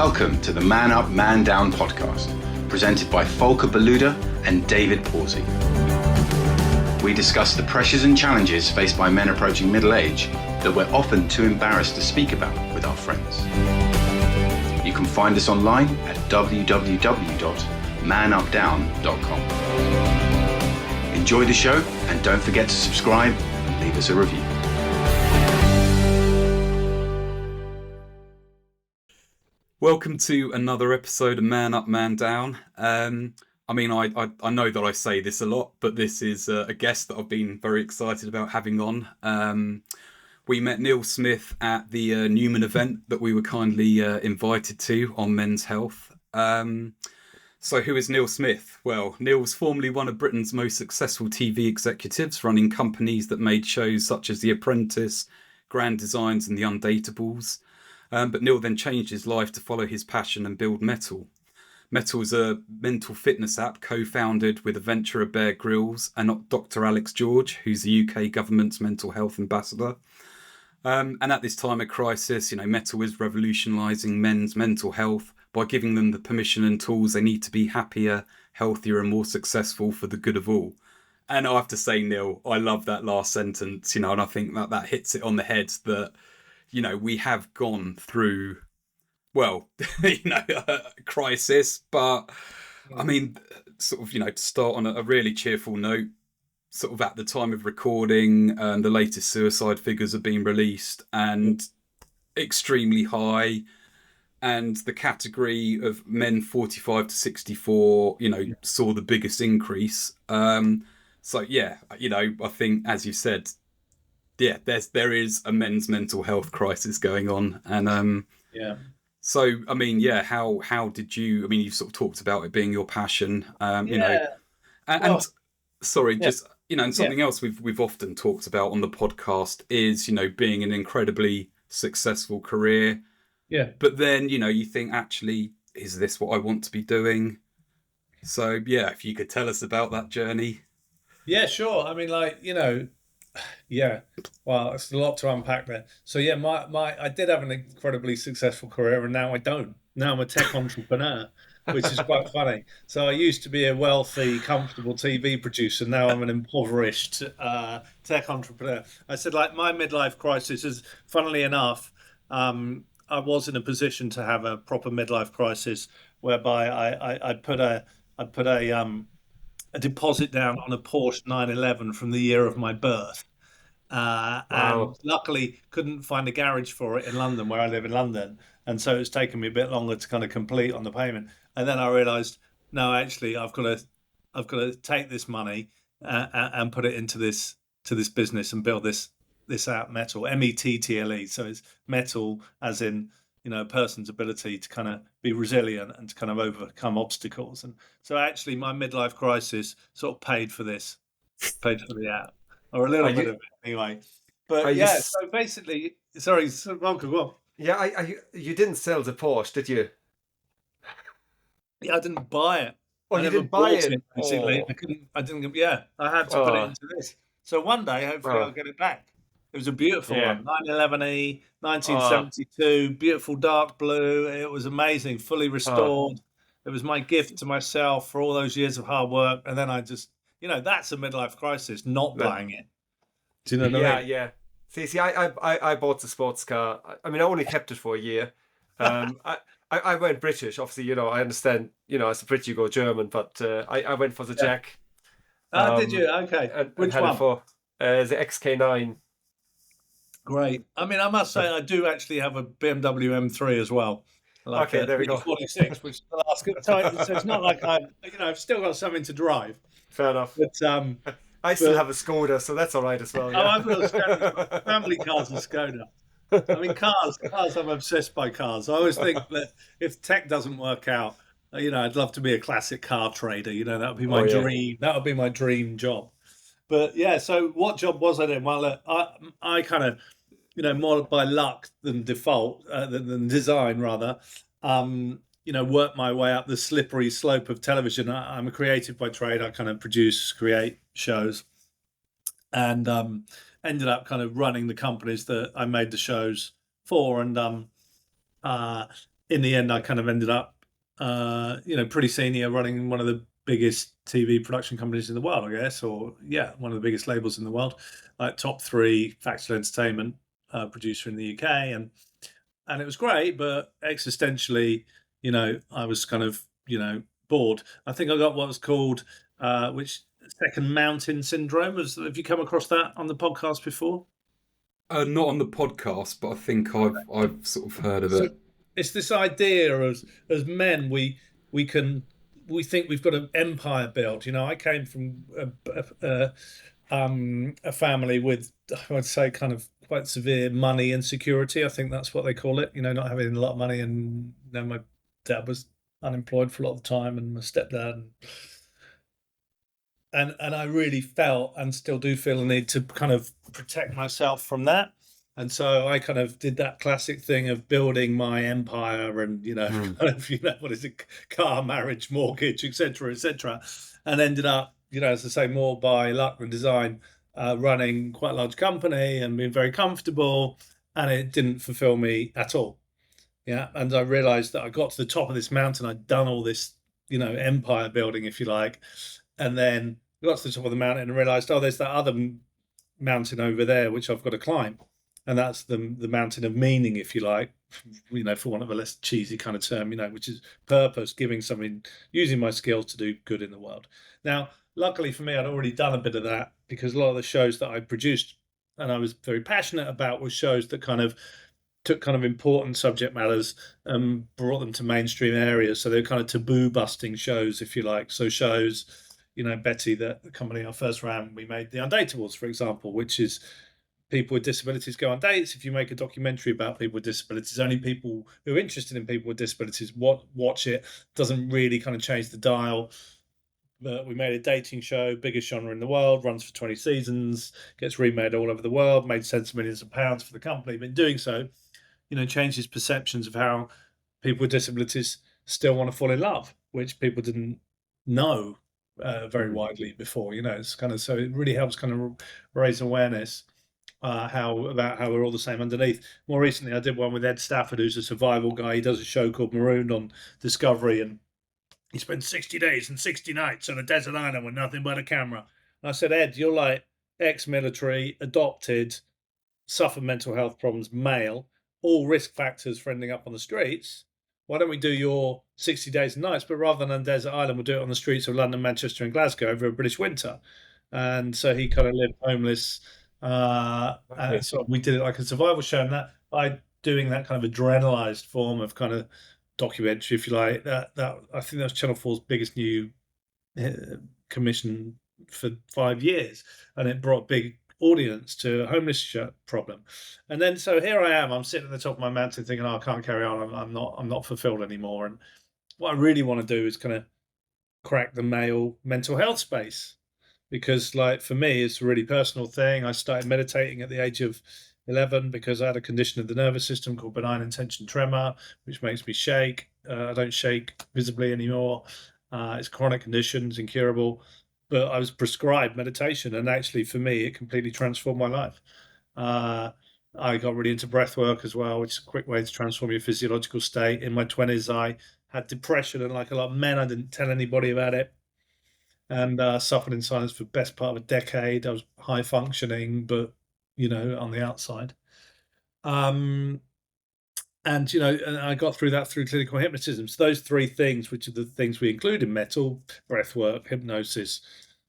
Welcome to the Man Up, Man Down podcast, presented by Volker Beluda and David Pawsey. We discuss the pressures and challenges faced by men approaching middle age that we're often too embarrassed to speak about with our friends. You can find us online at www.manupdown.com. Enjoy the show and don't forget to subscribe and leave us a review. Welcome to another episode of Man Up, Man Down. I know that I say this a lot, but this is a guest that I've been very excited about having on. We met Neil Smith at the Newman event that we were kindly invited to on Men's Health. So who is Neil Smith? Well, Neil was formerly one of Britain's most successful TV executives, running companies that made shows such as The Apprentice, Grand Designs and The Undateables. But Neil then changed his life to follow his passion and build Mettle. Mettle is a mental fitness app co-founded with adventurer Bear Grylls and Dr. Alex George, who's the UK government's mental health ambassador. And at this time of crisis, Mettle is revolutionising men's mental health by giving them the permission and tools they need to be happier, healthier and more successful for the good of all. And I have to say, Neil, I love that last sentence, and I think that hits it on the head that we have gone through, a crisis, but to start on a really cheerful note, sort of at the time of recording, the latest suicide figures have been released and extremely high. And the category of men 45 to 64, saw the biggest increase. I think, as you said, there is a men's mental health crisis going on, and how did you? You've sort of talked about it being your passion, something else we've often talked about on the podcast is being an incredibly successful career, but then you think, actually, is this what I want to be doing? So if you could tell us about that journey. Sure. Well, it's a lot to unpack there. So I did have an incredibly successful career, and now I don't. Now I'm a tech entrepreneur, which is quite funny. So I used to be a wealthy, comfortable TV producer. Now I'm an impoverished tech entrepreneur. I said, my midlife crisis is, funnily enough, I was in a position to have a proper midlife crisis whereby I put a deposit down on a Porsche 911 from the year of my birth. And luckily couldn't find a garage for it in London, where I live in London. And so it's taken me a bit longer to kind of complete on the payment. And then I realized, no, actually, I've got to take this money and put it into this business and build this app, Mettle, Mettle. So it's Mettle as in, a person's ability to kind of be resilient and to kind of overcome obstacles. And so actually my midlife crisis sort of paid for the app, or a little bit of it anyway. But so basically, sorry, Marco, go on. Yeah, you didn't sell the Porsche, did you? Yeah, I didn't buy it. Oh, you didn't buy it? Basically, I didn't. I had to put it into this. So one day, hopefully, I'll get it back. It was a beautiful one, 911E, 1972, beautiful dark blue. It was amazing, fully restored. It was my gift to myself for all those years of hard work. And then I just, that's a midlife crisis, not buying it. Do you know what I mean? Yeah. See, I bought the sports car. I only kept it for a year. I went British, obviously, I understand, as a Brit you go German, but I went for the Jack. Did you? Okay. Which one? For the XK9. Great. I must say, I do actually have a BMW M3 as well. Okay, there we go. 46, which is the last. So it's not like I've still got something to drive. Fair enough. But I still have a Skoda, so that's all right as well. Yeah. I've got a Skoda. Family car's a Skoda. Cars. I'm obsessed by cars. I always think that if tech doesn't work out, I'd love to be a classic car trader. That would be my dream. That would be my dream job. But so what job was I doing? Well, I kind of, more by luck than default, than design rather, worked my way up the slippery slope of television. I'm a creative by trade. I kind of produce, create shows, and ended up kind of running the companies that I made the shows for. And in the end, I kind of ended up, pretty senior, running one of the biggest TV production companies in the world, I guess, or one of the biggest labels in the world, like top 3 factual entertainment producer in the UK, and it was great, but existentially, I was kind of, bored. I think I got what was called, which second mountain syndrome. Have you come across that on the podcast before? Not on the podcast, but I think I've sort of heard of it. It's this idea as men, we think we've got an empire built. I came from a family with, I would say, kind of quite severe money insecurity. I think that's what they call it. Not having a lot of money, and my dad was unemployed for a lot of the time, and my stepdad, and I really felt, and still do feel, a need to kind of protect myself from that. And so I kind of did that classic thing of building my empire, and kind of, what is it, car, marriage, mortgage, etc., and ended up, as I say, more by luck than design, running quite a large company and being very comfortable, and it didn't fulfill me at all. And I realized that I got to the top of this mountain. I'd done all this, empire building, if you like, and then got to the top of the mountain and realized, there's that other mountain over there which I've got to climb, and that's the mountain of meaning, if you like, for want of a less cheesy kind of term, which is purpose, giving something, using my skills to do good in the world. Now, luckily for me, I'd already done a bit of that, because a lot of the shows that I produced and I was very passionate about were shows that kind of took kind of important subject matters and brought them to mainstream areas. So they're kind of taboo busting shows, if you like. So shows, Betty, the company I first ran, we made The Undateables, for example, which is people with disabilities go on dates. If you make a documentary about people with disabilities, only people who are interested in people with disabilities watch it. Doesn't really kind of change the dial. But we made a dating show, biggest genre in the world, runs for 20 seasons, gets remade all over the world, made tens of millions of pounds for the company. But in doing so, changes perceptions of how people with disabilities still want to fall in love, which people didn't know very widely before. It's kind of, so it really helps kind of raise awareness how we're all the same underneath. More recently, I did one with Ed Stafford, who's a survival guy. He does a show called Marooned on Discovery, and he spent 60 days and 60 nights on a desert island with nothing but a camera. And I said, Ed, you're like ex-military, adopted, suffer mental health problems, male, all risk factors for ending up on the streets. Why don't we do your 60 days and nights, but rather than on a desert island, we'll do it on the streets of London, Manchester and Glasgow over a British winter. And so he kind of lived homeless. And so we did it like a survival show, and that by doing that kind of adrenalized form of kind of documentary, if you like, that I think that was Channel 4's biggest new commission for 5 years, and it brought big audience to a homeless problem. And then so here I am, I'm sitting at the top of my mountain thinking, I can't carry on, I'm not fulfilled anymore. And what I really want to do is kind of crack the male mental health space, because like for me it's a really personal thing. I started meditating at the age of 11 because I had a condition of the nervous system called benign intention tremor, which makes me shake. I don't shake visibly anymore. It's a chronic condition, it's incurable. But I was prescribed meditation, and actually for me it completely transformed my life. I got really into breath work as well, which is a quick way to transform your physiological state. In my 20s I had depression, and like a lot of men, I didn't tell anybody about it, and suffered in silence for the best part of a decade. I was high functioning, but on the outside. And I got through that through clinical hypnotism. So those 3 things, which are the things we include in Mettle, breath work, hypnosis,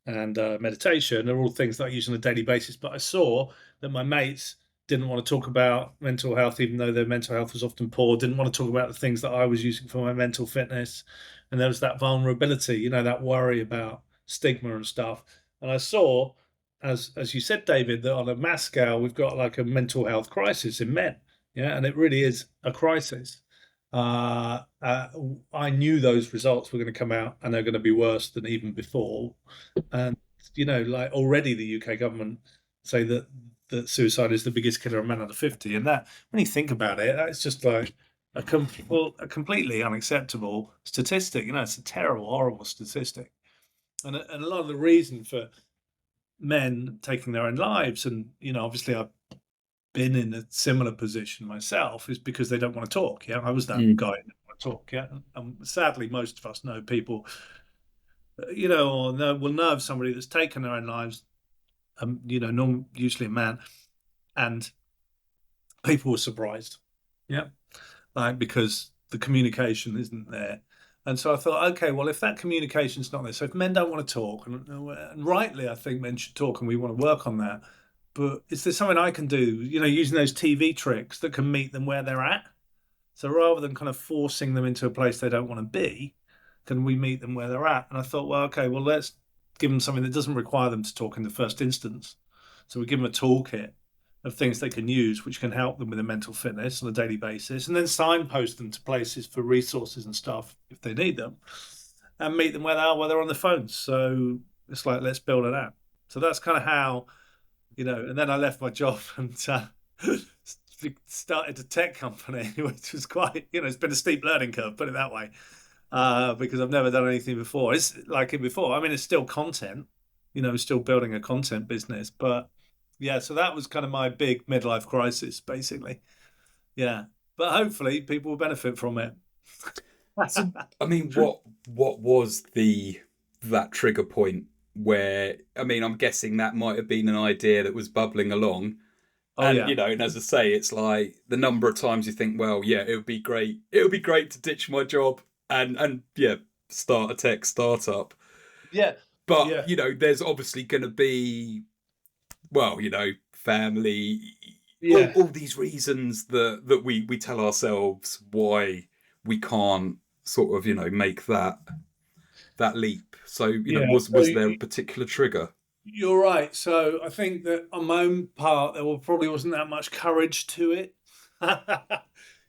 and meditation, are all things that I use on a daily basis. But I saw that my mates didn't want to talk about mental health, even though their mental health was often poor, didn't want to talk about the things that I was using for my mental fitness. And there was that vulnerability, that worry about stigma and stuff. And I saw, as you said, David, that on a mass scale, we've got like a mental health crisis in men. Yeah, and it really is a crisis. I knew those results were going to come out, and they're going to be worse than even before. And like already the UK government say that suicide is the biggest killer of men under 50, and that, when you think about it, that's just like a completely unacceptable statistic. It's a terrible, horrible statistic, and a lot of the reason for men taking their own lives, and obviously been in a similar position myself is because they don't want to talk. Yeah, I was that guy who didn't want to talk. Yeah, and sadly, most of us know people, or will know of somebody that's taken their own lives. Usually a man, and people were surprised. Yeah, like because the communication isn't there. And so I thought, okay, well, if that communication's not there, so if men don't want to talk, and rightly, I think men should talk, and we want to work on that. But is there something I can do, using those TV tricks that can meet them where they're at? So rather than kind of forcing them into a place they don't want to be, can we meet them where they're at? And I thought, well, okay, well, let's give them something that doesn't require them to talk in the first instance. So we give them a toolkit of things they can use, which can help them with their mental fitness on a daily basis, and then signpost them to places for resources and stuff if they need them, and meet them where they are, while they're on the phones. So it's like, let's build an app. So that's kind of how, and then I left my job and started a tech company, which was quite, it's been a steep learning curve, put it that way, because I've never done anything before. It's like it before. I mean, it's still content, still building a content business, but yeah, so that was kind of my big midlife crisis, basically. Yeah, but hopefully people will benefit from it. So, I mean, what was that trigger point where, I mean, I'm guessing that might have been an idea that was bubbling along. And, and as I say, it's like the number of times you think, well, yeah, it would be great to ditch my job and start a tech startup. Yeah. But, there's obviously going to be, well, family, all these reasons that we tell ourselves why we can't sort of, make that leap. So, was there a particular trigger? You're right. So I think that on my own part, there probably wasn't that much courage to it,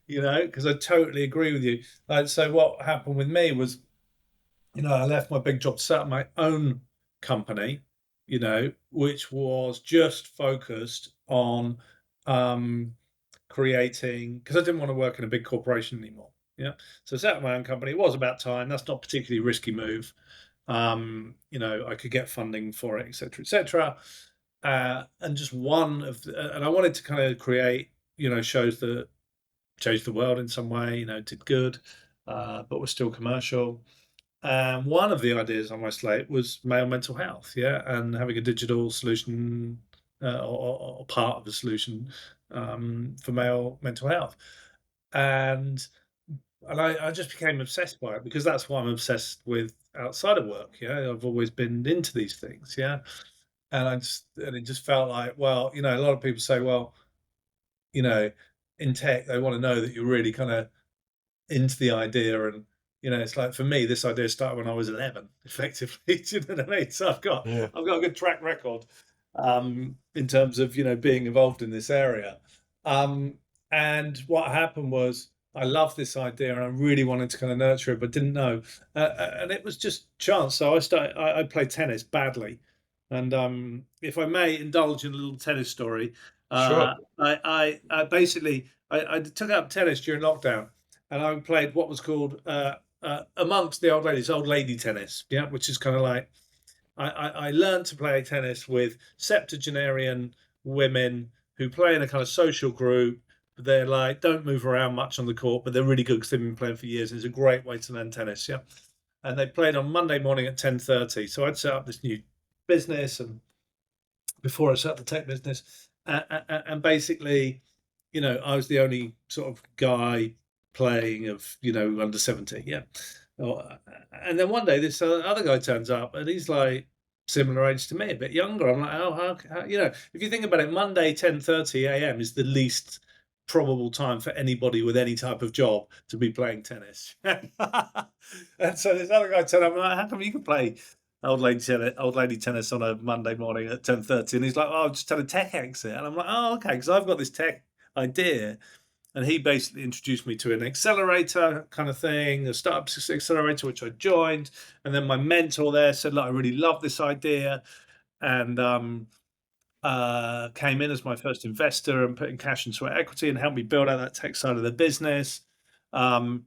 because I totally agree with you. So what happened with me was, I left my big job to set up my own company, which was just focused on creating, because I didn't want to work in a big corporation anymore. Yeah. So I set up my own company. It was about time. That's not a particularly risky move. I could get funding for it, et cetera, and just and I wanted to kind of create, shows that changed the world in some way, did good, but was still commercial. And one of the ideas on my slate was male mental health, and having a digital solution or part of the solution for male mental health. And I just became obsessed by it, because that's what I'm obsessed with outside of work. I've always been into these things. And it just felt like, well, a lot of people say, well, in tech, they want to know that you're really kind of into the idea. And, it's like, for me, this idea started when I was 11, effectively. Do you know what I mean? So I've got a good track record in terms of, being involved in this area. And what happened was, I loved this idea and I really wanted to kind of nurture it, but didn't know. And it was just chance. So I played tennis badly. And if I may indulge in a little tennis story, Sure. I basically took up tennis during lockdown, and I played what was called amongst the old ladies, old lady tennis, which is kind of like, I learned to play tennis with septuagenarian women who play in a kind of social group. They're like, don't move around much on the court, but they're really good because they've been playing for years. And it's a great way to learn tennis. And they played on Monday morning at 10:30. So I'd set up this new business, and before I set up the tech business, and basically, I was the only sort of guy playing of, under 70. Yeah. And then one day this other guy turns up, and he's like similar age to me, a bit younger. I'm like, oh, how if you think about it, Monday 10:30 a.m. is the least probable time for anybody with any type of job to be playing tennis. And so this other guy turned up, and I'm like, how come you can play old lady tennis on a Monday morning at 10:30? And he's like, oh, I've just had a tech exit. And I'm like, oh, okay, because I've got this tech idea. And he basically introduced me to an accelerator kind of thing, a startup accelerator, which I joined. And then my mentor there said, look, I really love this idea. And came in as my first investor and putting cash into our equity and helped me build out that tech side of the business. At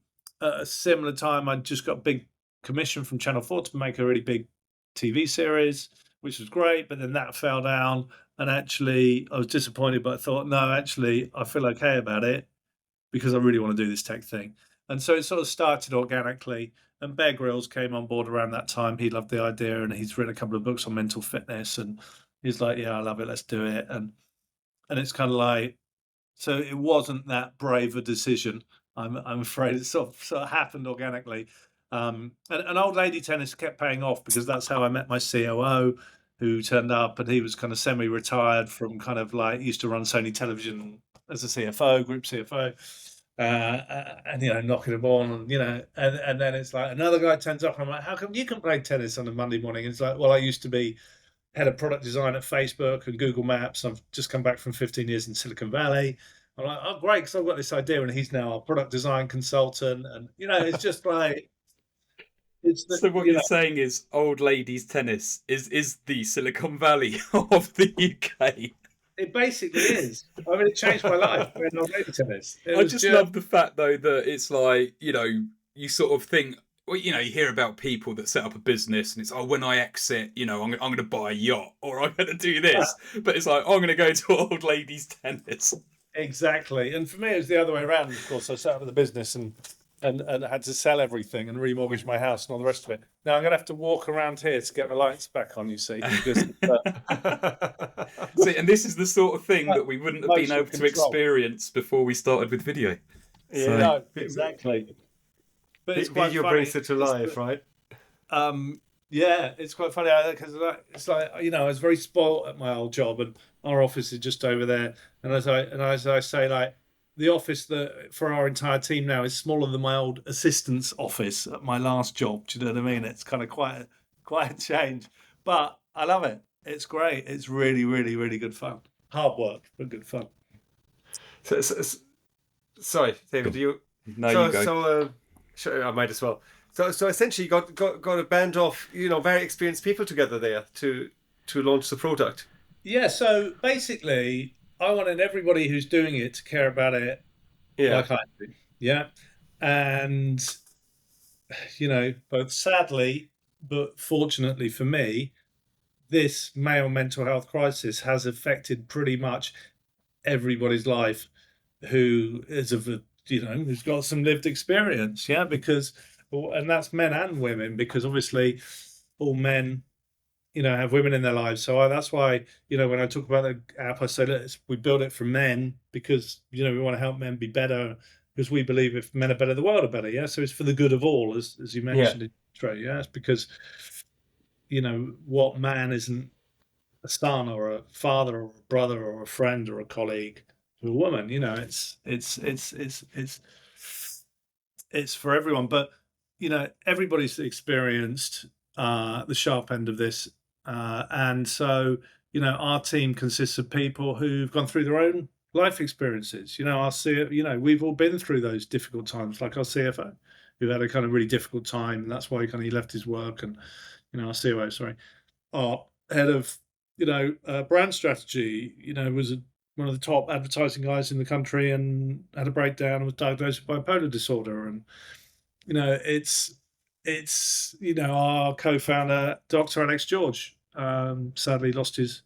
a similar time, I just got a big commission from Channel 4 to make a really big TV series. which was great. But then that fell down, and actually I was disappointed. But I thought, no, actually I feel okay about it because I really want to do this tech thing. And so it sort of started organically. And Bear Grylls came on board around that time. He loved the idea, and he's written a couple of books on mental fitness. And he's like, "Yeah, I love it. Let's do it." And it's kind of like, so it wasn't that brave a decision. I'm afraid it sort of happened organically. And old lady tennis kept paying off because that's how I met my COO, who turned up, and he was kind of semi-retired from kind of like used to run Sony Television as a CFO, group CFO. And knocking the ball, and and then it's like another guy turns up, and I'm like, how come you can play tennis on a Monday morning? And it's like, well, I used to be head of product design at Facebook and Google Maps. I've just come back from 15 years in Silicon Valley. I'm like, oh, great, because I've got this idea, and he's now a product design consultant, and it's just like, so what you're saying is old ladies tennis is the Silicon Valley of the UK. It basically is. I mean, it changed my life when I played tennis. I just love the fact, though, that it's like, you sort of think, well, you hear about people that set up a business and it's, oh, when I exit, I'm going to buy a yacht or I'm going to do this. But it's like, oh, I'm going to go to old ladies tennis. Exactly. And for me, it was the other way around. Of course, I set up the business and had to sell everything and remortgage my house and all the rest of it. Now I'm going to have to walk around here to get my lights back on, you see. Because, see, and this is the sort of thing that we wouldn't have been able to experience before we started with video. Yeah, so, no, exactly. But it's quite funny. Brings it to life, right? Yeah, it's quite funny because it's like I was very spoiled at my old job, and our office is just over there. And as I say, like, the office for our entire team now is smaller than my old assistant's office at my last job. Do you know what I mean? It's kind of quite a change, but I love it. It's great. It's really, really, really good fun. Hard work, but good fun. So sorry, David. Do you? No, you go. So sure, I might as well. So essentially, you got a band of very experienced people together there to launch the product. Yeah. So basically, I wanted everybody who's doing it to care about it like I do. Yeah. And, both sadly, but fortunately for me, this male mental health crisis has affected pretty much everybody's life who is who's got some lived experience. Yeah. And that's men and women, because obviously all men have women in their lives. So that's why, when I talk about the app, I say, we build it for men because, we want to help men be better, because we believe if men are better, the world are better. Yeah. So it's for the good of all, as you mentioned in Australia. Yeah. It's because, what man isn't a son or a father or a brother or a friend or a colleague to a woman? It's for everyone. But, everybody's experienced the sharp end of this. And so, our team consists of people who've gone through their own life experiences. We've all been through those difficult times, like our CFO, who had a kind of really difficult time, and that's why he left his work. And, our COO, our head of, brand strategy, was one of the top advertising guys in the country and had a breakdown and was diagnosed with bipolar disorder. And, it's our co-founder, Dr. Alex George, sadly lost his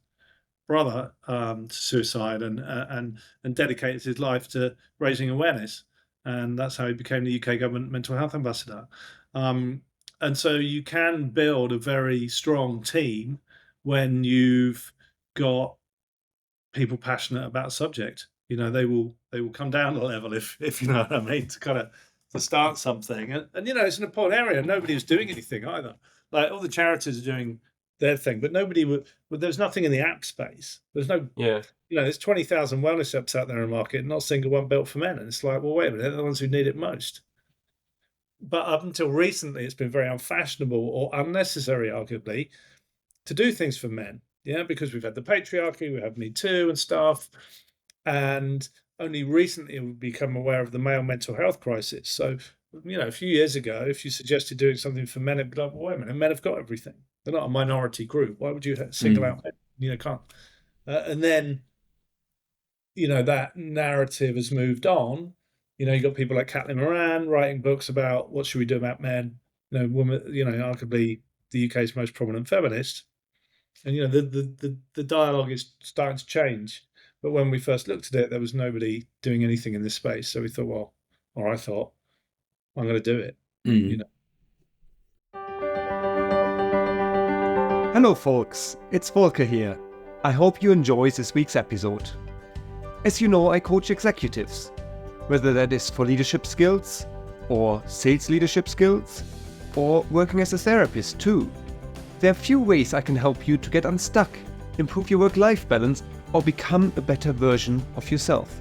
brother to suicide and dedicated his life to raising awareness, and that's how he became the UK government mental health ambassador. And so you can build a very strong team when you've got people passionate about a subject. They will come down a level if you know what I mean, to start something. And it's an important area. Nobody was doing anything either. Like, all the charities are doing their thing, but there's nothing in the app space. There's no, there's 20,000 wellness apps out there in the market, not a single one built for men. And it's like, well, wait a minute, they're the ones who need it most. But up until recently, it's been very unfashionable or unnecessary, arguably, to do things for men. Yeah, because we've had the patriarchy, we have Me Too and stuff. And only recently we've become aware of the male mental health crisis. So, a few years ago, if you suggested doing something for men, it'd be like, well, wait a minute, men have got everything. They're not a minority group. Why would you single out men? Can't. And then, that narrative has moved on. You've got people like Caitlin Moran writing books about what should we do about men. Women, arguably the UK's most prominent feminist. And the dialogue is starting to change. But when we first looked at it, there was nobody doing anything in this space. So we thought, well, or I thought, I'm going to do it. Hello folks, it's Volker here. I hope you enjoy this week's episode. As you know, I coach executives, whether that is for leadership skills, or sales leadership skills, or working as a therapist too. There are few ways I can help you to get unstuck, improve your work-life balance, or become a better version of yourself.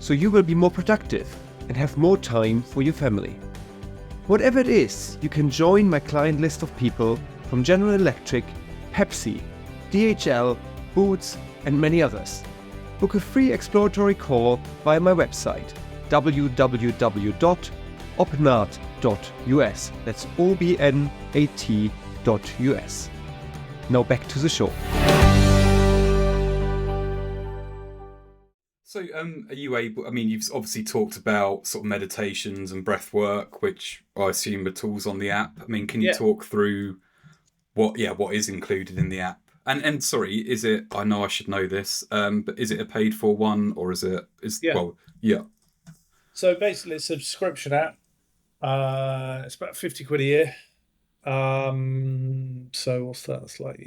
So you will be more productive and have more time for your family. Whatever it is, you can join my client list of people from General Electric, Pepsi, DHL, Boots, and many others. Book a free exploratory call via my website, www.obnat.us. That's obnat.us. Now back to the show. So, are you able? I mean, you've obviously talked about sort of meditations and breath work, which I assume are tools on the app. I mean, can you talk through what is included in the app? And sorry, is it? I know I should know this, but is it a paid for one, or is it? So basically, it's a subscription app. It's about £50 a year. So what's that? It's like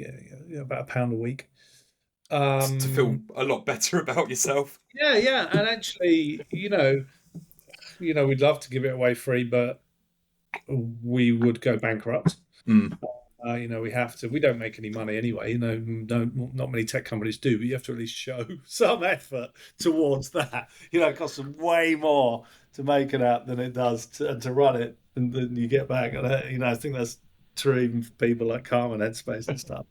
about £1 a week. To feel a lot better about yourself. Yeah, and actually, we'd love to give it away free, but we would go bankrupt. We have to. We don't make any money anyway. Not many tech companies do, but you have to at least show some effort towards that. It costs them way more to make an app than it does to run it, and then you get back. And I think that's true even for people like Calm and Headspace and stuff.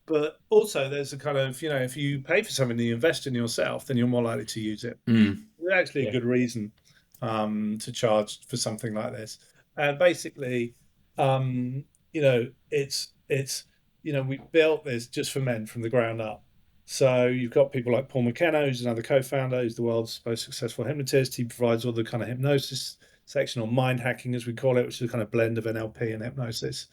But also, there's a kind of, if you pay for something and you invest in yourself, then you're more likely to use it. There's actually a good reason to charge for something like this. And basically, it's we built this just for men from the ground up. So you've got people like Paul McKenna, who's another co-founder, who's the world's most successful hypnotist. He provides all the kind of hypnosis section, or mind hacking, as we call it, which is a kind of blend of NLP and hypnosis.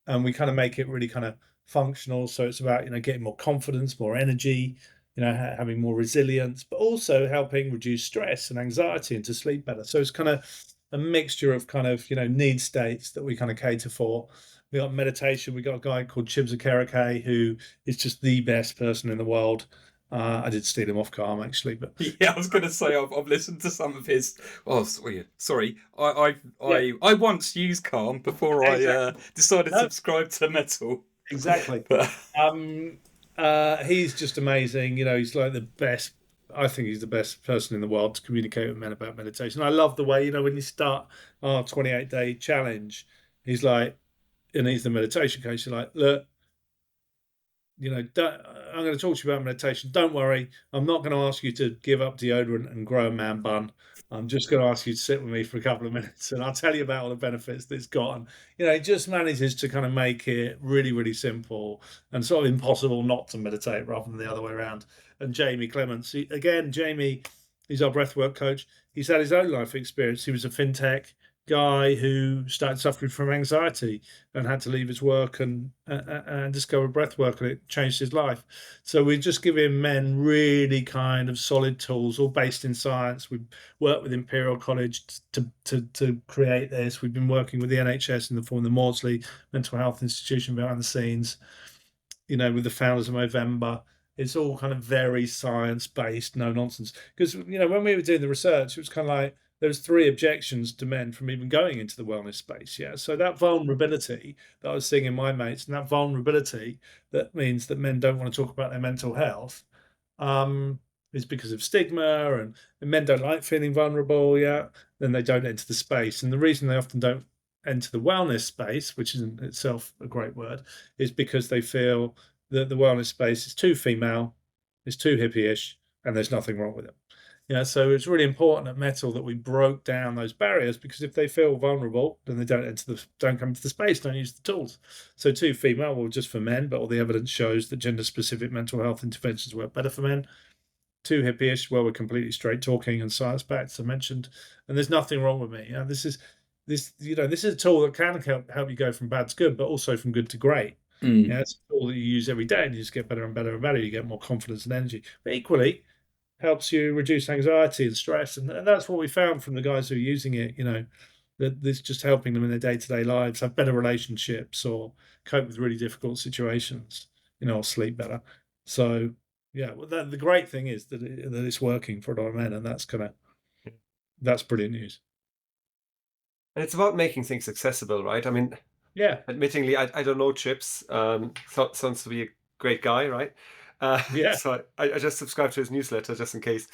And we kind of make it really kind of functional. So it's about, getting more confidence, more energy, having more resilience, but also helping reduce stress and anxiety and to sleep better. So it's kind of a mixture of kind of, need states that we kind of cater for. We got meditation. We got a guy called Chibsa Kereke, who is just the best person in the world. I did steal him off Calm, actually, but I was going to say I've listened to some of his. Oh, sorry. I once used Calm before I decided to subscribe to Mettle. Exactly. He's just amazing. He's like the best. I think he's the best person in the world to communicate with men about meditation. I love the way, when you start our 28-day challenge, he's like, and he's the meditation coach. You're like, look, I'm going to talk to you about meditation. Don't worry. I'm not going to ask you to give up deodorant and grow a man bun. I'm just going to ask you to sit with me for a couple of minutes and I'll tell you about all the benefits that it's got. And, he just manages to kind of make it really, really simple and sort of impossible not to meditate rather than the other way around. And Jamie Clements, Jamie, he's our breathwork coach. He's had his own life experience. He was a fintech guy who started suffering from anxiety and had to leave his work and discover breathwork, and it changed his life. So we're just giving men really kind of solid tools, all based in science. We worked with Imperial College to create this. We've been working with the NHS in the form of the Maudsley Mental Health Institution behind the scenes, with the founders of Movember. It's all kind of very science-based, no nonsense. Because, when we were doing the research, it was kind of like, there was 3 objections to men from even going into the wellness space. Yeah. So that vulnerability that I was seeing in my mates, and that vulnerability that means that men don't want to talk about their mental health, is because of stigma, and men don't like feeling vulnerable. Yeah. Then they don't enter the space. And the reason they often don't enter the wellness space, which is in itself a great word, is because they feel that the wellness space is too female, it's too hippie-ish, and there's nothing wrong with it. So it's really important at Mettle that we broke down those barriers, because if they feel vulnerable, then they don't come into the space, don't use the tools. So too female, well, just for men, but all the evidence shows that gender-specific mental health interventions work better for men. Too hippie-ish, well, we're completely straight talking and science-backed, as I mentioned, and there's nothing wrong with me. This is a tool that can help you go from bad to good, but also from good to great. Yeah, it's a tool that you use every day, and you just get better and better and better. You get more confidence and energy. But equally, helps you reduce anxiety and stress, and that's what we found from the guys who are using it. That this just helping them in their day-to-day lives have better relationships or cope with really difficult situations. Or sleep better. So yeah, well, the great thing is that it's working for a lot of men, and that's brilliant news. And it's about making things accessible, right? I mean, Yeah, admittingly, I don't know Chips. Sounds to be a great guy, right? yeah, So I just subscribe to his newsletter just in case.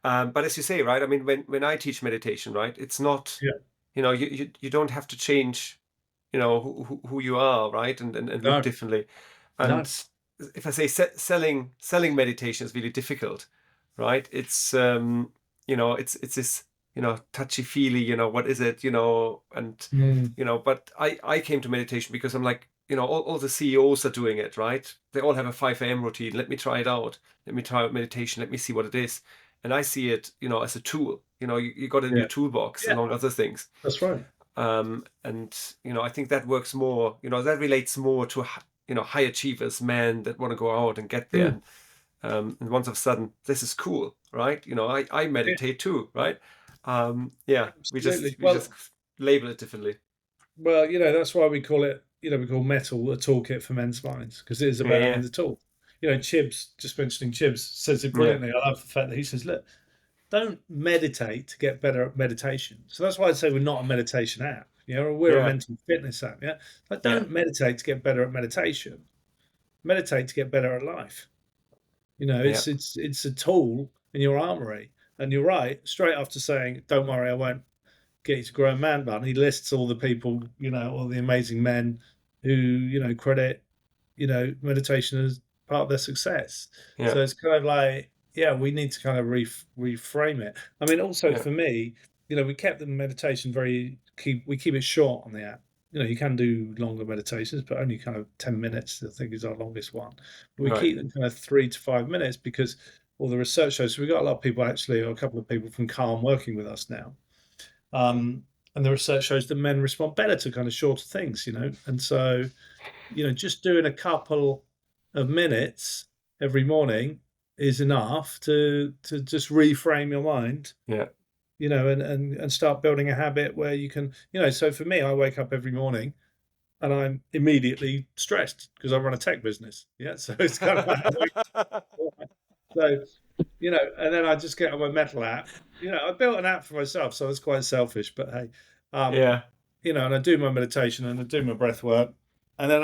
But as you say, right? I mean, when I teach meditation, right, it's not, yeah. you don't have to change, who you are, right, and look No, differently. no. And if I say selling meditation is really difficult, right? It's it's this touchy feely, what is it, and but I came to meditation because I'm like, all the CEOs are doing it, right? They all have a 5 a.m. routine. Let me try it out. Let me try out meditation. Let me see what it is. And I see it, as a tool. You got it in Yeah, your toolbox, yeah. among other things. That's right. And I think that works more. That relates more to high achievers, men that want to go out and get there. And once of a sudden, this is cool, right? I meditate too, right? Yeah, we Absolutely. just label it differently. Well, that's why we call it, we call Mettle a toolkit for men's minds, because it is about Yeah, having the tool. Chibs, just mentioning Chibs, says it yeah, brilliantly. I love the fact that he says, look, don't meditate to get better at meditation. So that's why I'd say we're not a meditation app. We're a yeah, mental fitness app. Yeah. Like, yeah, don't meditate to get better at meditation. Meditate to get better at life. yeah, It's a tool in your armory. And you're right, straight after saying, don't worry, I won't get you to grow a man bun, he lists all the people, all the amazing men who, credit, meditation as part of their success. yeah, So it's kind of like, yeah, we need to kind of reframe it. I mean, also yeah, for me, we kept the meditation we keep it short on the app. You can do longer meditations, but only kind of 10 minutes, I think, is our longest one. But we right, keep them kind of 3 to 5 minutes because all the research shows. So we've got a lot of people actually, or a couple of people from Calm working with us now. And the research shows that men respond better to kind of shorter things, And so, just doing a couple of minutes every morning is enough to just reframe your mind, yeah, and start building a habit where you can, so for me, I wake up every morning and I'm immediately stressed because I run a tech business. Yeah. So it's kind of like, so, and then I just get on my Mettle app. I built an app for myself, so it's quite selfish, but hey, yeah, and I do my meditation and I do my breath work, and then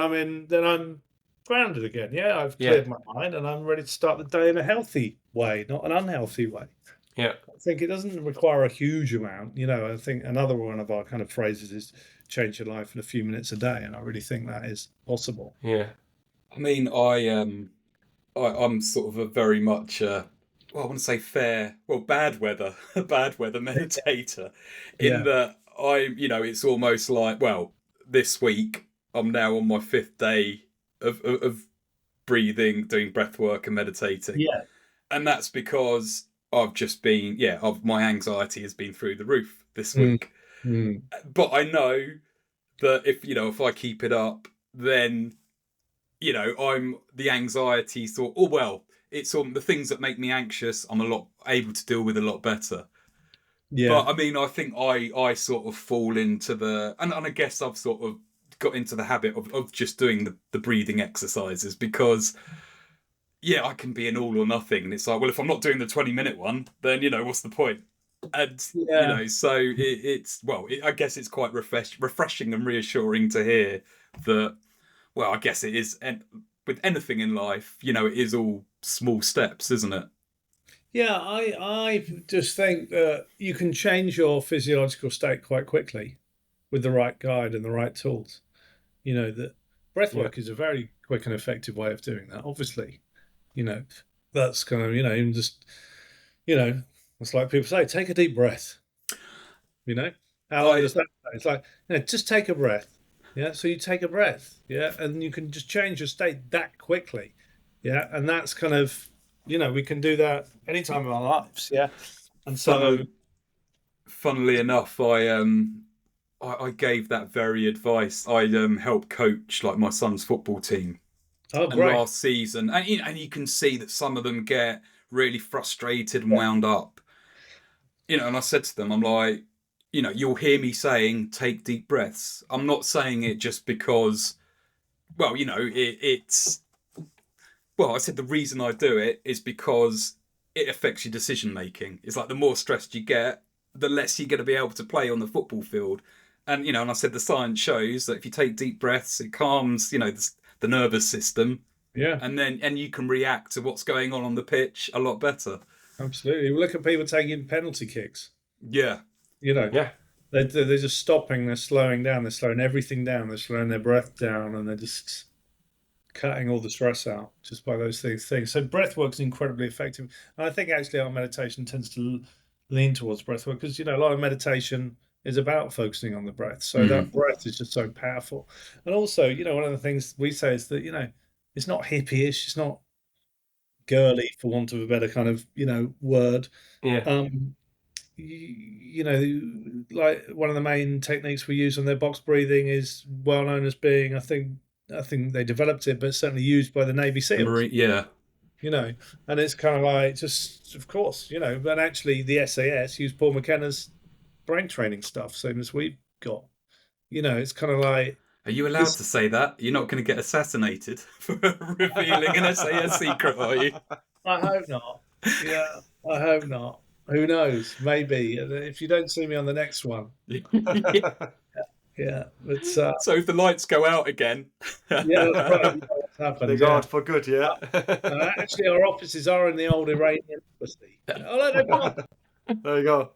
I'm grounded again. Yeah, I've yeah, cleared my mind and I'm ready to start the day in a healthy way, not an unhealthy way. yeah, I think it doesn't require a huge amount. I think another one of our kind of phrases is change your life in a few minutes a day, and I really think that is possible. yeah, I mean, I'm sort of a very much well, I want to say bad weather bad weather meditator, in Yeah, that it's almost like, well, this week I'm now on my 5th day of breathing, doing breath work and meditating, yeah, and that's because I've just been my anxiety has been through the roof this mm, week. mm. But I know that if I keep it up, then I'm the anxiety thought. Oh well, it's the things that make me anxious. I'm a lot able to deal with a lot better. Yeah, But I mean, I think I sort of fall into and I guess I've sort of got into the habit of just doing the breathing exercises, because I can be an all or nothing, and it's like, well, if I'm not doing the 20-minute one, then what's the point? And yeah. so I guess it's quite refreshing and reassuring to hear that. Well, I guess it is, and with anything in life, it is all small steps, isn't it? Yeah, I just think that you can change your physiological state quite quickly with the right guide and the right tools. That breath yeah, work is a very quick and effective way of doing that. Obviously, you know, that's kind of, even just, it's like people say, take a deep breath. How long I does that take? It's like, just take a breath. Yeah. So you take a breath. Yeah. And you can just change your state that quickly. Yeah. And that's kind of, we can do that anytime in our lives. Yeah. And so, funnily enough, I gave that very advice. I helped coach like my son's football team. Oh, And great. last season, and you can see that some of them get really frustrated and wound up. And I said to them, I'm like, you'll hear me saying, take deep breaths. I'm not saying it just because, well, it's, well, I said the reason I do it is because it affects your decision making. It's like the more stressed you get, the less you're going to be able to play on the football field. And, and I said the science shows that if you take deep breaths, it calms, the nervous system. Yeah. And you can react to what's going on the pitch a lot better. Absolutely. Look at people taking penalty kicks. Yeah. Yeah. They're just stopping, they're slowing down, they're slowing everything down, they're slowing their breath down, and they're just cutting all the stress out just by those things. So breath work is incredibly effective. And I think actually our meditation tends to lean towards breath work because, a lot of meditation is about focusing on the breath. So that breath is just so powerful. And also, one of the things we say is that, it's not hippie-ish, it's not girly, for want of a better kind of, word. Yeah. Like one of the main techniques we use on their box breathing is well known as being, I think they developed it, but certainly used by the Navy SEALs. Yeah. And it's kind of like, just, of course, but actually the SAS used Paul McKenna's brain training stuff, same as we've got. It's kind of like... Are you allowed to say that? You're not going to get assassinated for revealing an SAS secret, are you? I hope not. Yeah, I hope not. Who knows? Maybe. If you don't see me on the next one. Yeah. But, so if the lights go out again. Yeah, that's right. What's happened. They go out for good, yeah. Actually, our offices are in the old Iranian embassy. Oh, no, they're gone. There you go.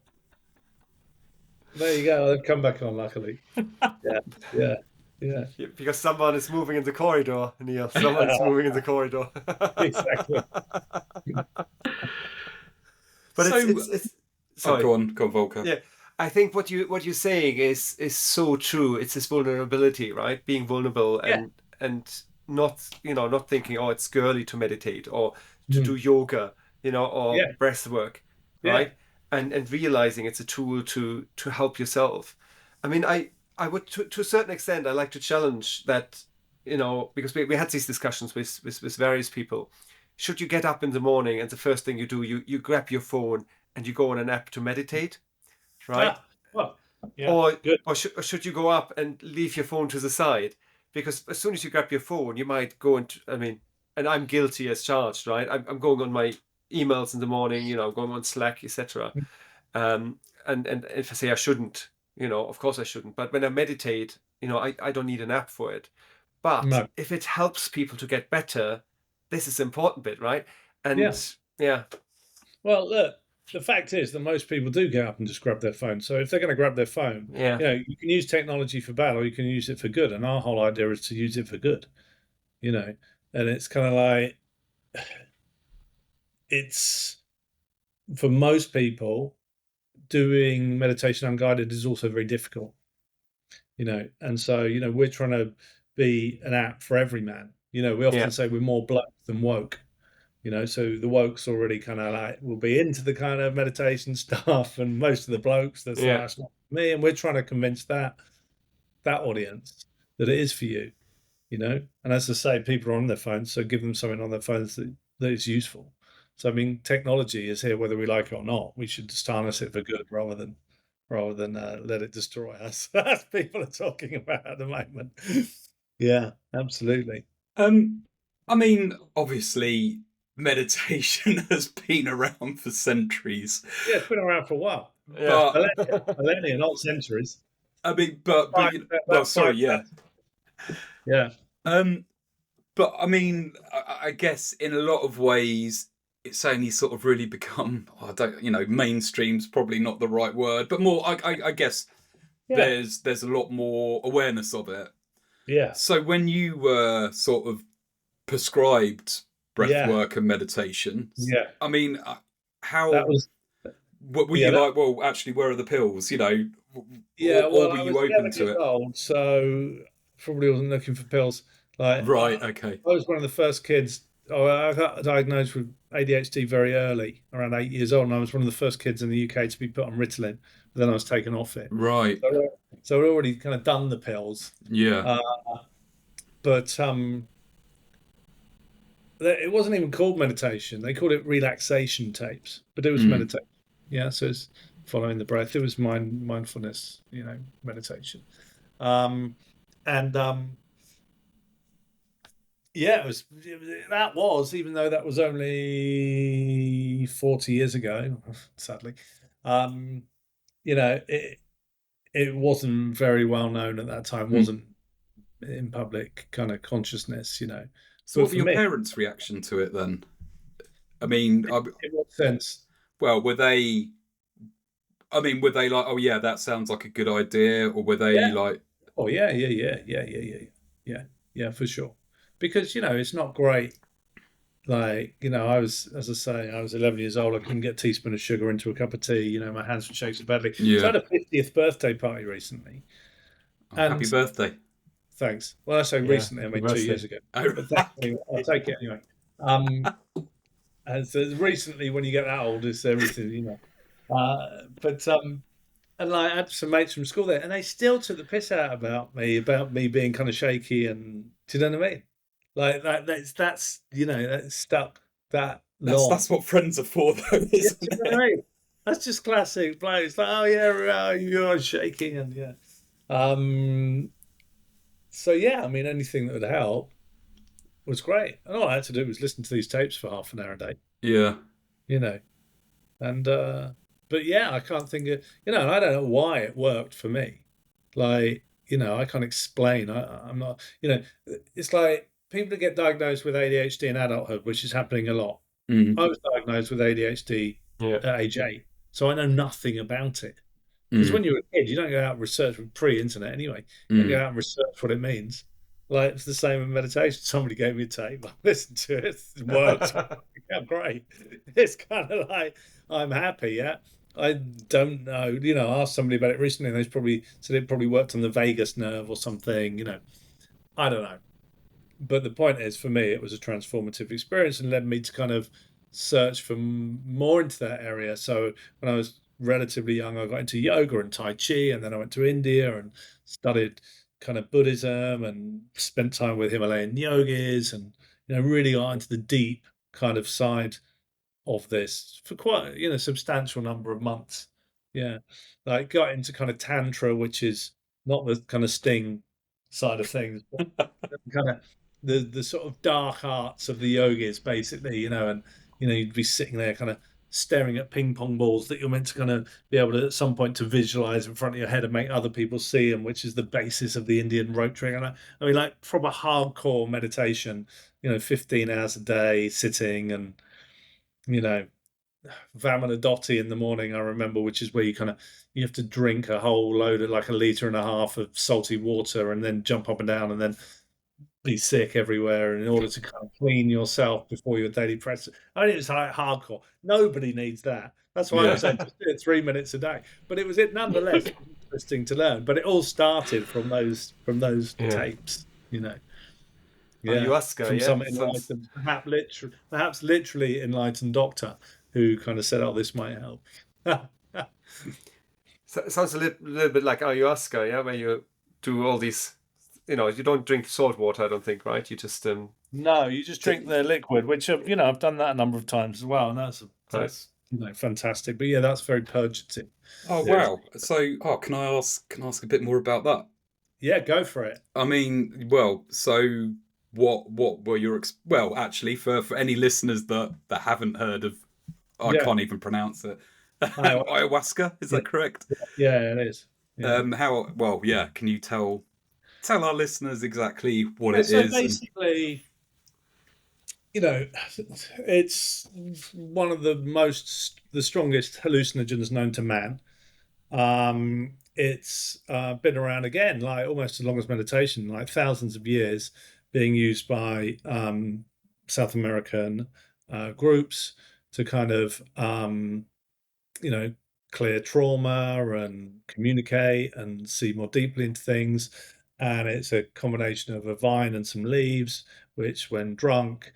There you go. They've come back on, luckily. Yeah. Because someone is moving in the corridor, Neil. Someone is moving in the corridor. Exactly. But so, it's sorry. Go on, Volker. Yeah, I think what you're saying is so true. It's this vulnerability, right? Being vulnerable and not thinking, oh, it's girly to meditate or to do yoga, or breath work, right? And realizing it's a tool to help yourself. I mean, I would to a certain extent I like to challenge that, because we had these discussions with various people. Should you get up in the morning and the first thing you do, you grab your phone and you go on an app to meditate, right? Or should you go up and leave your phone to the side? Because as soon as you grab your phone, you might go into, and I'm guilty as charged, right? I'm going on my emails in the morning, going on Slack, etc. And if I say I shouldn't, of course I shouldn't. But when I meditate, I don't need an app for it. But if it helps people to get better, this is the important bit, right? And Well, look, the fact is that most people do get up and just grab their phone. So if they're going to grab their phone, you can use technology for bad or you can use it for good. And our whole idea is to use it for good, and it's kind of like, it's, for most people, doing meditation unguided is also very difficult, and so, we're trying to be an app for every man. We often say we're more bloke than woke, so the woke's already kind of like, will be into the kind of meditation stuff, and most of the blokes, that's not me, and we're trying to convince that audience that it is for you, and as I say, people are on their phones, so give them something on their phones that is useful. So technology is here whether we like it or not. We should just harness it for good rather than let it destroy us. As people are talking about at the moment. Yeah, absolutely. Obviously, meditation has been around for centuries. Yeah, it's been around for a while. Yeah. Millennia, not centuries. Sorry, yeah. Yeah. But I guess in a lot of ways, it's only sort of really become, mainstream's probably not the right word, but more, I guess there's a lot more awareness of it. Yeah. So when you were sort of prescribed breath work and meditation, how that was, were you like, well, actually, where are the pills? Or were you open to it? Old, so probably wasn't looking for pills. Right, okay. I was one of the first kids. I got diagnosed with ADHD very early, around 8 years old, and I was one of the first kids in the UK to be put on Ritalin. But then I was taken off it. Right. So I'd already kind of done the pills. Yeah. But it wasn't even called meditation. They called it relaxation tapes, but it was meditation. Yeah, so it's following the breath. It was mindfulness, meditation. Yeah, that was, even though that was only 40 years ago, sadly, it wasn't very well known at that time, wasn't in public kind of consciousness, So what were your parents' reaction to it then? I mean, in what sense? Well, were they like, oh yeah, that sounds like a good idea, or were they like, oh yeah, for sure, because it's not great. Like, I was, as I say, I was 11 years old. I couldn't get a teaspoon of sugar into a cup of tea. My hands would shake so badly. Yeah. So I had a 50th birthday party recently. Happy birthday. Thanks. Well, I say recently, I mean 2 years ago. But anyway, I'll take it anyway. And so recently, when you get that old, it's everything, and like, I had some mates from school there, and they still took the piss out about me being kind of shaky, and do you know what I mean? Like that's that's stuck that long. That's what friends are for, though, isn't it? You know what I mean? That's just classic bloke. It's like, oh yeah, you're shaking, and yeah. So yeah, I mean, anything that would help was great. And all I had to do was listen to these tapes for half an hour a day. Yeah. And but yeah, I can't think of, I don't know why it worked for me. Like, I can't explain. I'm not, it's like people that get diagnosed with ADHD in adulthood, which is happening a lot. I was diagnosed with ADHD at age 8, so I know nothing about it. Because when you're a kid, you don't go out and research with pre-internet anyway. You don't go out and research what it means. Like, it's the same in meditation. Somebody gave me a tape. I listened to it. It worked. Yeah, great. It's kind of like, I'm happy, yeah. I don't know. I asked somebody about it recently, and they probably said it probably worked on the vagus nerve or something. I don't know. But the point is, for me, it was a transformative experience and led me to kind of search for more into that area. So when I was relatively young, I got into yoga and Tai Chi, and then I went to India and studied kind of Buddhism and spent time with Himalayan yogis, and really got into the deep kind of side of this for quite a substantial number of months. Yeah, like got into kind of tantra, which is not the kind of sting side of things, but kind of the sort of dark arts of the yogis, basically. And you'd be sitting there kind of staring at ping pong balls that you're meant to kind of be able to at some point to visualize in front of your head and make other people see them, which is the basis of the Indian rope trick. And I mean, like, proper hardcore meditation, 15 hours a day sitting, and Vamanadoti in the morning, I remember, which is where you have to drink a whole load of, like, 1.5 liters of salty water and then jump up and down and then be sick everywhere in order to kind of clean yourself before your daily practice. I mean, it's like hardcore. Nobody needs that. That's why I said just do it 3 minutes a day. But it was nonetheless interesting to learn. But it all started from those tapes, Ayahuasca, from some enlightened, perhaps literally enlightened doctor who kind of said, "Oh, this might help." So it sounds a little bit like ayahuasca, yeah, where you do all these. You don't drink salt water, I don't think, right? You just no, you just drink the liquid, which I've done that a number of times as well, and that's fantastic. But yeah, that's very purgative. Oh wow! So, can I ask a bit more about that? Yeah, go for it. I mean, well, so what were your actually, for any listeners that haven't heard of, I can't even pronounce it. Ayahuasca, is that correct? Yeah, it is. Yeah. Can you tell our listeners exactly what it is? So basically, it's one of the strongest hallucinogens known to man. It's been around, again, like almost as long as meditation, like thousands of years, being used by South American groups to kind of clear trauma and communicate and see more deeply into things. And it's a combination of a vine and some leaves, which, when drunk,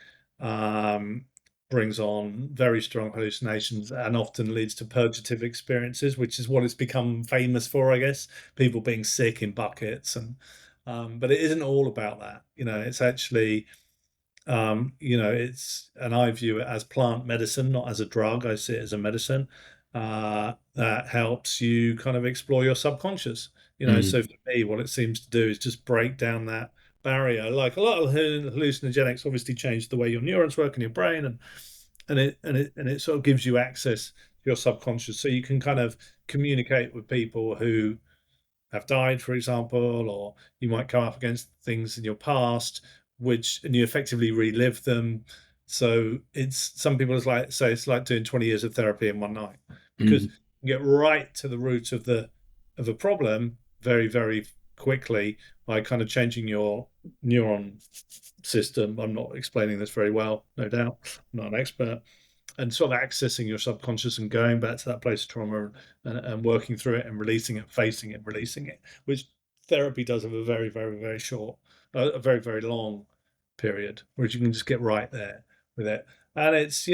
brings on very strong hallucinations and often leads to purgative experiences, which is what it's become famous for, I guess. People being sick in buckets, and but it isn't all about that. It's actually, and I view it as plant medicine, not as a drug. I see it as a medicine that helps you kind of explore your subconscious. So for me, what it seems to do is just break down that barrier. Like a lot of hallucinogenics obviously change the way your neurons work in your brain, and it sort of gives you access to your subconscious, so you can kind of communicate with people who have died, for example, or you might come up against things in your past and you effectively relive them. So some people say it's like doing 20 years of therapy in one night, because you get right to the root of a problem very, very quickly by kind of changing your neuron system. I'm not explaining this very well, no doubt. I'm not an expert. And sort of accessing your subconscious and going back to that place of trauma and working through it and releasing it, facing it, releasing it, which therapy does have a very, very, very short, a very, very long period, whereas you can just get right there with it. And it's,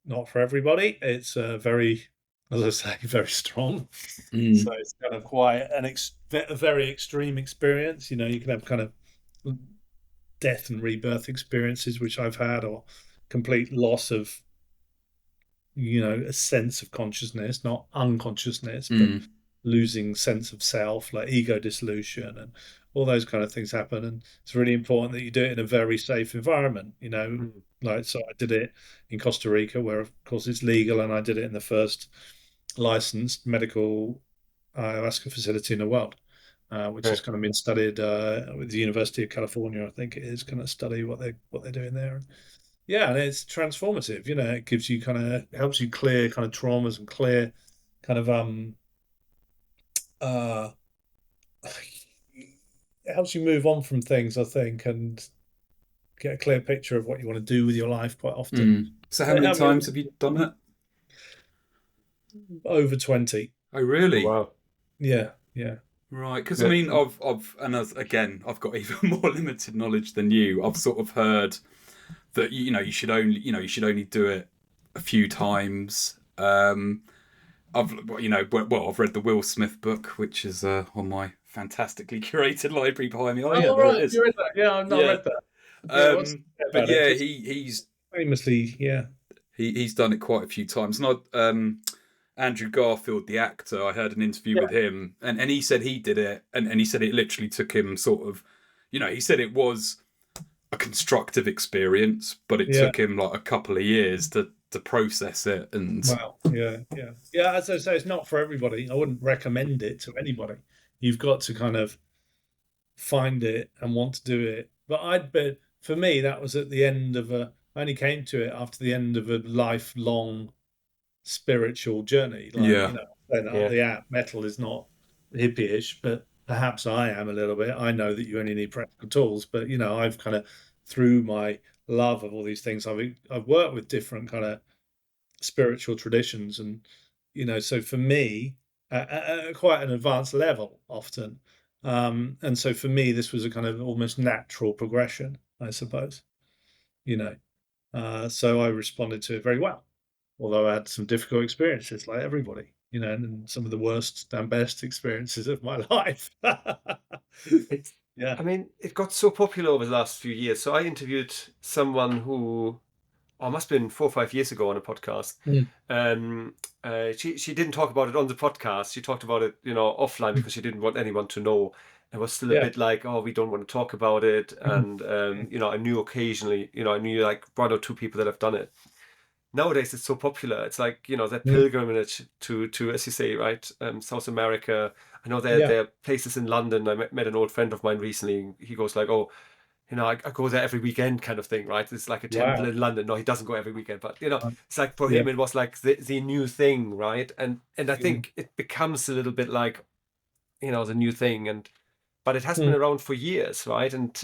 not for everybody. It's very, as I say, very strong. So it's kind of quite a very extreme experience. You can have kind of death and rebirth experiences, which I've had, or complete loss of, a sense of consciousness, not unconsciousness, but losing sense of self, like ego dissolution, and all those kind of things happen. And it's really important that you do it in a very safe environment, so I did it in Costa Rica, where of course it's legal, and I did it in the first licensed medical ayahuasca facility in the world, which has kind of been studied with the University of California, I think it is, kind of study what they're doing there. Yeah, and it's transformative. It gives you helps you clear kind of traumas and clear kind of it helps you move on from things, I think, and get a clear picture of what you want to do with your life quite often. So how many times have you done it? Over 20. Oh, really? Oh, wow. Yeah. Right, because I mean, I've got even more limited knowledge than you. I've sort of heard that you should only do it a few times. I've read the Will Smith book, which is on my fantastically curated library behind me. Oh, right, you read that? Yeah, I've not read that. But yeah, he's famously, he's done it quite a few times. And Andrew Garfield, the actor, I heard an interview with him, and he said he did it, and he said it literally took him sort of, he said it was a constructive experience, but it took him like a couple of years to process it. And wow, yeah. As I say, it's not for everybody. I wouldn't recommend it to anybody. You've got to kind of find it and want to do it. But for me, that was at the end of I only came to it after the end of a lifelong spiritual journey. The app Mettle is not hippie-ish, but perhaps I am a little bit. I know that you only need practical tools, but I've kind of, through my love of all these things, I've worked with different kind of spiritual traditions, and so for me, at quite an advanced level often, and so for me this was a kind of almost natural progression, I suppose. So I responded to it very well, although I had some difficult experiences like everybody, and some of the worst and best experiences of my life. I mean, it got so popular over the last few years. So I interviewed someone who, must have been 4 or 5 years ago on a podcast. She didn't talk about it on the podcast. She talked about it, offline, because she didn't want anyone to know. It was still a bit like, we don't want to talk about it. And, I knew occasionally, I knew like 1 or 2 people that have done it. Nowadays, it's so popular. It's like, that pilgrimage to, as you say, right, South America. I know there are places in London. I met an old friend of mine recently. He goes like, I go there every weekend kind of thing, right? It's like a temple in London. No, he doesn't go every weekend, but, it's like for him, it was like the new thing, right? And I think it becomes a little bit like, the new thing. But it has been around for years, right? And,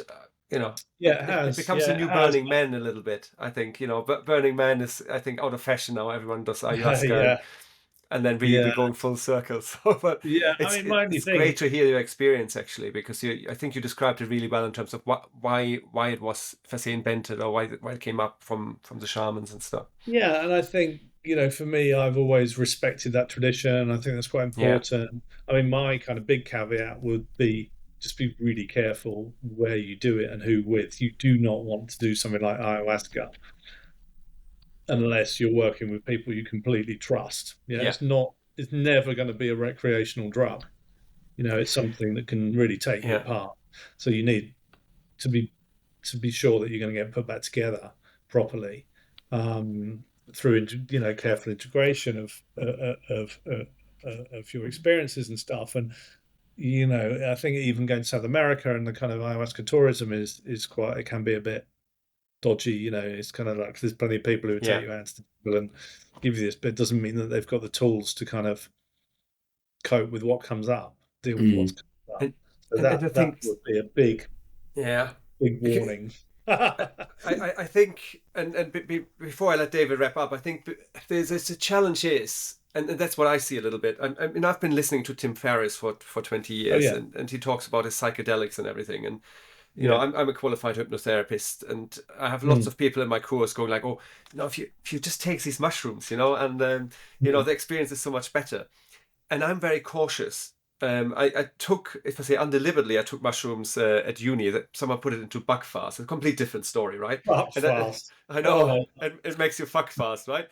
it becomes a new Burning Man a little bit, I think. But Burning Man is, I think, out of fashion now. Everyone does ayahuasca. and then really be going full circle. So, but Yeah, it's, I mean, my only it's thing, great to hear your experience actually, because I think you described it really well in terms of why it was, if I say, invented, or why it came up from the shamans and stuff. yeah, and I think, for me, I've always respected that tradition. I think that's quite important. I mean, my kind of big caveat would be just be really careful where you do it and who with. You do not want to do something like ayahuasca unless you're working with people you completely trust. It's never going to be a recreational drug. It's something that can really take you apart. So you need to be sure that you're going to get put back together properly, through careful integration of your experiences and stuff. And I think even going to South America and the kind of ayahuasca tourism is quite, it can be a bit dodgy. It's kind of like there's plenty of people who take you out to people and give you this, but it doesn't mean that they've got the tools to kind of cope with what comes up, deal with what's coming up. So that would be a big warning. I think, and before I let David wrap up, I think there's a challenge is, and that's what I see a little bit. I mean, I've been listening to Tim Ferriss for 20 years, and he talks about his psychedelics and everything. And I'm a qualified hypnotherapist, and I have lots of people in my course going like, "Oh, if you just take these mushrooms, and the experience is so much better." And I'm very cautious. I took, if I say undeliberately, I took mushrooms at uni. That someone put it into buck fast. A complete different story, right? Fast. I know, and it makes you fuck fast, right?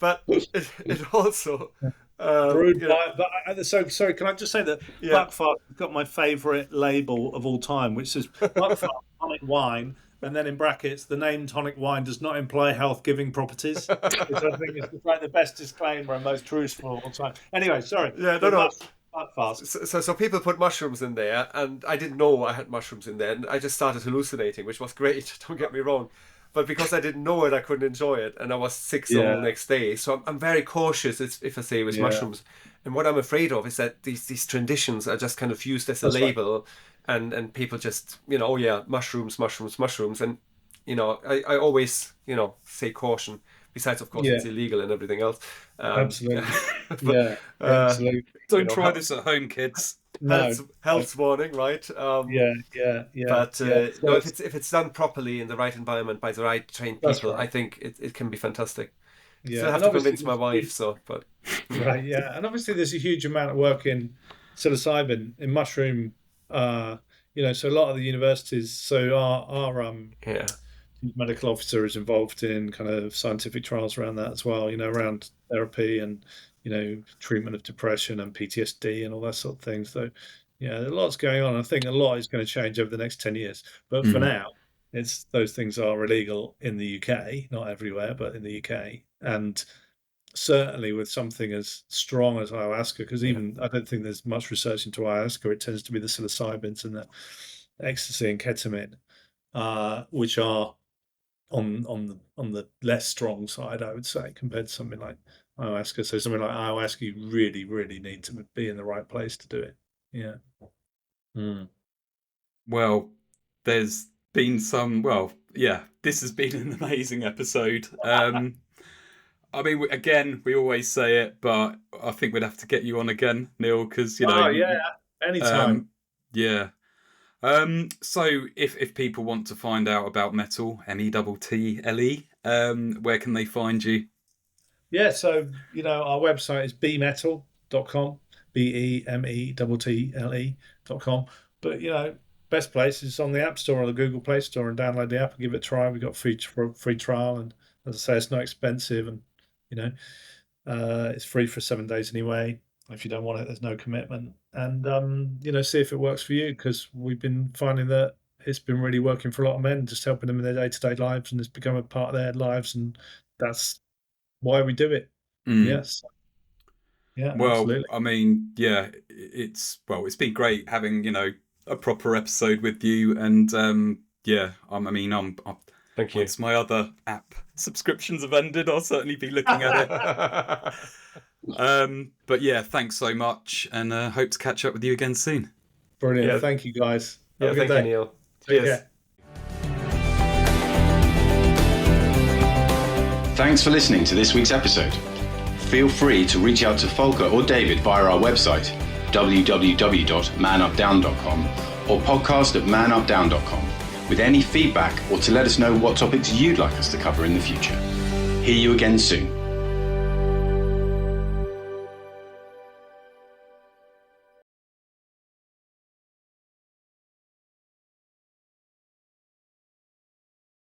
But it also brewed by. Sorry, can I just say that Buckfast has got my favourite label of all time, which says Buckfast tonic wine, and then in brackets, the name tonic wine does not imply health-giving properties, which I think is like the best disclaimer and most truthful of all time. Anyway, sorry. Yeah, no. Buckfast. So people put mushrooms in there, and I didn't know I had mushrooms in there, and I just started hallucinating, which was great. Don't get me wrong. But because I didn't know it, I couldn't enjoy it, and I was sick the next day. So I'm very cautious, if I say, with mushrooms. And what I'm afraid of is that these traditions are just kind of used as a label, and people just, mushrooms. And, I always, say caution. Besides, of course, it's illegal and everything else. Absolutely. But, absolutely. Don't try this at home, kids. Health warning, right? But if it's done properly in the right environment by the right trained people, I think it can be fantastic. Still have to convince my wife. Right, yeah, and obviously there's a huge amount of work in psilocybin, in mushroom. So a lot of the universities. So our medical officer is involved in kind of scientific trials around that as well. Around therapy and treatment of depression and PTSD and all that sort of thing. So, a lot's going on. I think a lot is going to change over the next 10 years. But for now, those things are illegal in the UK, not everywhere, but in the UK. And certainly with something as strong as ayahuasca, because even I don't think there's much research into ayahuasca. It tends to be the psilocybins and the ecstasy and ketamine, which are on the less strong side, I would say, compared to something like ayahuasca. So something like ayahuasca, you really, really need to be in the right place to do it. Yeah. Well, there's been some. Well, this has been an amazing episode. I mean, again, we always say it, but I think we'd have to get you on again, Neil, because anytime. So if people want to find out about Mettle, METTLE, where can they find you? Yeah, so our website is bemettle.com, BEMETTLE.com. But best place is on the App Store or the Google Play Store, and download the app and give it a try. We've got free trial, and as I say, it's not expensive, and it's free for 7 days anyway. If you don't want it, there's no commitment. And see if it works for you, because we've been finding that it's been really working for a lot of men, just helping them in their day-to-day lives, and it's become a part of their lives, and that's why we do it. Yes. Yeah. Well, absolutely. I mean, it's been great having a proper episode with you, and I'm thank you. Once my other app subscriptions have ended, I'll certainly be looking at it. But thanks so much, and hope to catch up with you again soon. Brilliant. Thank you, guys. Have a good thank day. you, Neil. Take Cheers. care. Thanks for listening to this week's episode. feel free to reach out to Volker or David via our website, www.manupdown.com, or podcast@manupdown.com, with any feedback or to let us know what topics you'd like us to cover in the future. Hear you again soon.